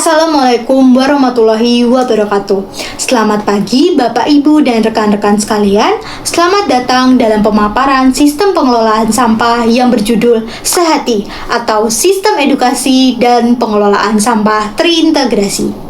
Assalamualaikum warahmatullahi wabarakatuh. Selamat pagi Bapak Ibu dan rekan-rekan sekalian. Selamat datang dalam pemaparan sistem pengelolaan sampah yang berjudul Sehati atau Sistem Edukasi dan Pengelolaan Sampah Terintegrasi.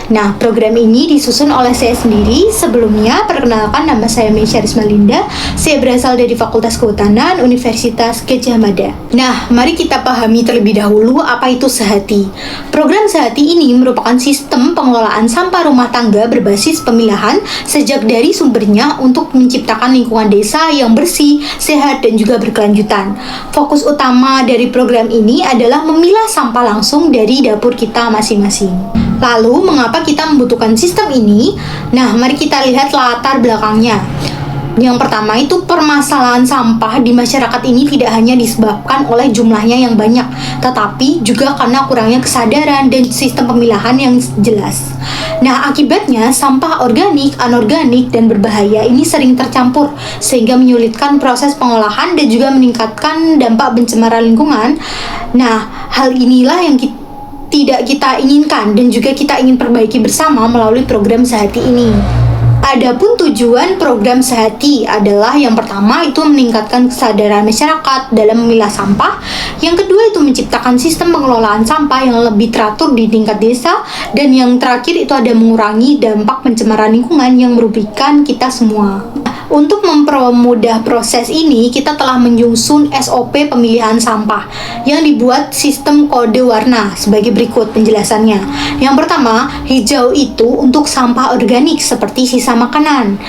Nah, program ini disusun oleh saya sendiri. Sebelumnya, perkenalkan, nama saya Meisha Rizmalinda. Saya berasal dari Fakultas Kehutanan Universitas Gadjah Mada. Nah, mari kita pahami terlebih dahulu apa itu Sehati. Program Sehati ini merupakan sistem pengelolaan sampah rumah tangga berbasis pemilahan sejak dari sumbernya untuk menciptakan lingkungan desa yang bersih, sehat, dan juga berkelanjutan. Fokus utama dari program ini adalah memilah sampah langsung dari dapur kita masing-masing. Lalu, mengapa kita membutuhkan sistem ini? Nah, mari kita lihat latar belakangnya. Yang pertama itu permasalahan sampah di masyarakat ini tidak hanya disebabkan oleh jumlahnya yang banyak, tetapi juga karena kurangnya kesadaran dan sistem pemilahan yang jelas. Nah, akibatnya sampah organik, anorganik, dan berbahaya ini sering tercampur sehingga menyulitkan proses pengolahan dan juga meningkatkan dampak pencemaran lingkungan. Nah, hal inilah yang tidak kita inginkan dan juga kita ingin perbaiki bersama melalui program Sehati ini. Adapun tujuan program Sehati adalah yang pertama itu meningkatkan kesadaran masyarakat dalam memilah sampah, yang kedua itu menciptakan sistem pengelolaan sampah yang lebih teratur di tingkat desa, dan yang terakhir itu ada mengurangi dampak pencemaran lingkungan yang merugikan kita semua. Untuk mempermudah proses ini, kita telah menyusun SOP pemilihan sampah yang dibuat sistem kode warna sebagai berikut penjelasannya. Yang pertama, hijau itu untuk sampah organik seperti sisa makanan.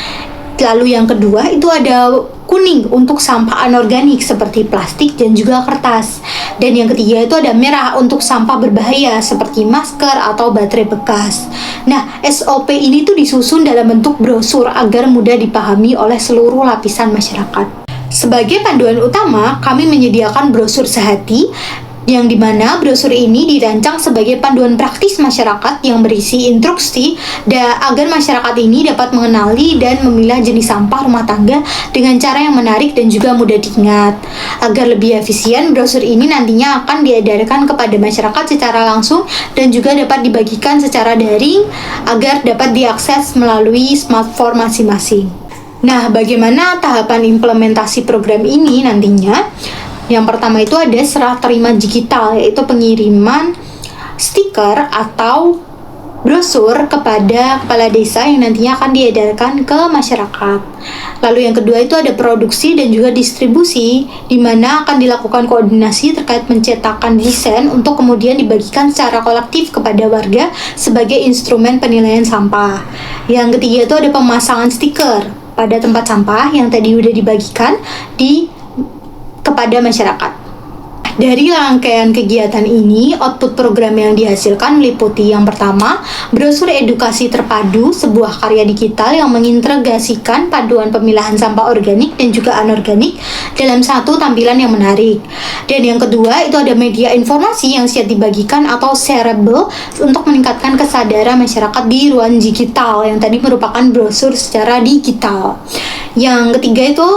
Lalu yang kedua itu ada kuning untuk sampah anorganik seperti plastik dan juga kertas. Dan yang ketiga itu ada merah untuk sampah berbahaya seperti masker atau baterai bekas. Nah, SOP ini tuh disusun dalam bentuk brosur agar mudah dipahami oleh seluruh lapisan masyarakat. Sebagai panduan utama, kami menyediakan brosur Sehati, yang dimana brosur ini dirancang sebagai panduan praktis masyarakat yang berisi instruksi agar masyarakat ini dapat mengenali dan memilah jenis sampah rumah tangga dengan cara yang menarik dan juga mudah diingat. Agar lebih efisien, brosur ini nantinya akan diedarkan kepada masyarakat secara langsung dan juga dapat dibagikan secara daring agar dapat diakses melalui smartphone masing-masing. Nah, bagaimana tahapan implementasi program ini nantinya? Yang pertama itu ada serah terima digital, yaitu pengiriman stiker atau brosur kepada kepala desa yang nantinya akan diedarkan ke masyarakat. Lalu yang kedua itu ada produksi dan juga distribusi, di mana akan dilakukan koordinasi terkait pencetakan desain untuk kemudian dibagikan secara kolektif kepada warga sebagai instrumen penilaian sampah. Yang ketiga itu ada pemasangan stiker pada tempat sampah yang tadi udah dibagikan kepada masyarakat. Dari rangkaian kegiatan ini, output program yang dihasilkan meliputi yang pertama, brosur edukasi terpadu, sebuah karya digital yang mengintegrasikan paduan pemilahan sampah organik dan juga anorganik dalam satu tampilan yang menarik. Dan yang kedua, itu ada media informasi yang siap dibagikan atau shareable untuk meningkatkan kesadaran masyarakat di ruang digital, yang tadi merupakan brosur secara digital. Yang ketiga itu,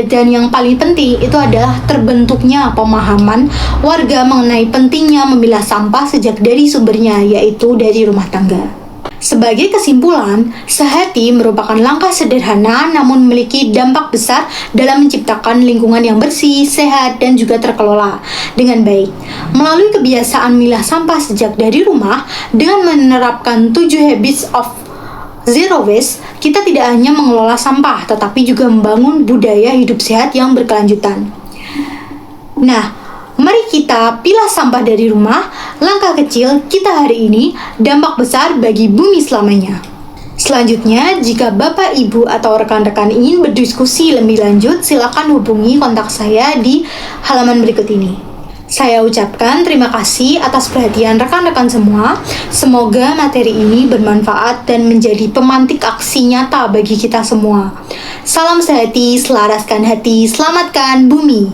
dan yang paling penting, itu adalah terbentuknya pemahaman warga mengenai pentingnya memilah sampah sejak dari sumbernya, yaitu dari rumah tangga. Sebagai kesimpulan, Sehati merupakan langkah sederhana namun memiliki dampak besar dalam menciptakan lingkungan yang bersih, sehat, dan juga terkelola dengan baik. Melalui kebiasaan milah sampah sejak dari rumah, dengan menerapkan 7 habits of Zero Waste, kita tidak hanya mengelola sampah, tetapi juga membangun budaya hidup sehat yang berkelanjutan. Nah, mari kita pilah sampah dari rumah. Langkah kecil kita hari ini, dampak besar bagi bumi selamanya. Selanjutnya, jika Bapak, Ibu, atau rekan-rekan ingin berdiskusi lebih lanjut, silakan hubungi kontak saya di halaman berikut ini. Saya ucapkan terima kasih atas perhatian rekan-rekan semua. Semoga materi ini bermanfaat dan menjadi pemantik aksi nyata bagi kita semua. Salam Sehati, selaraskan hati, selamatkan bumi.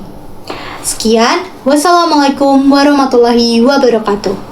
Sekian, wassalamualaikum warahmatullahi wabarakatuh.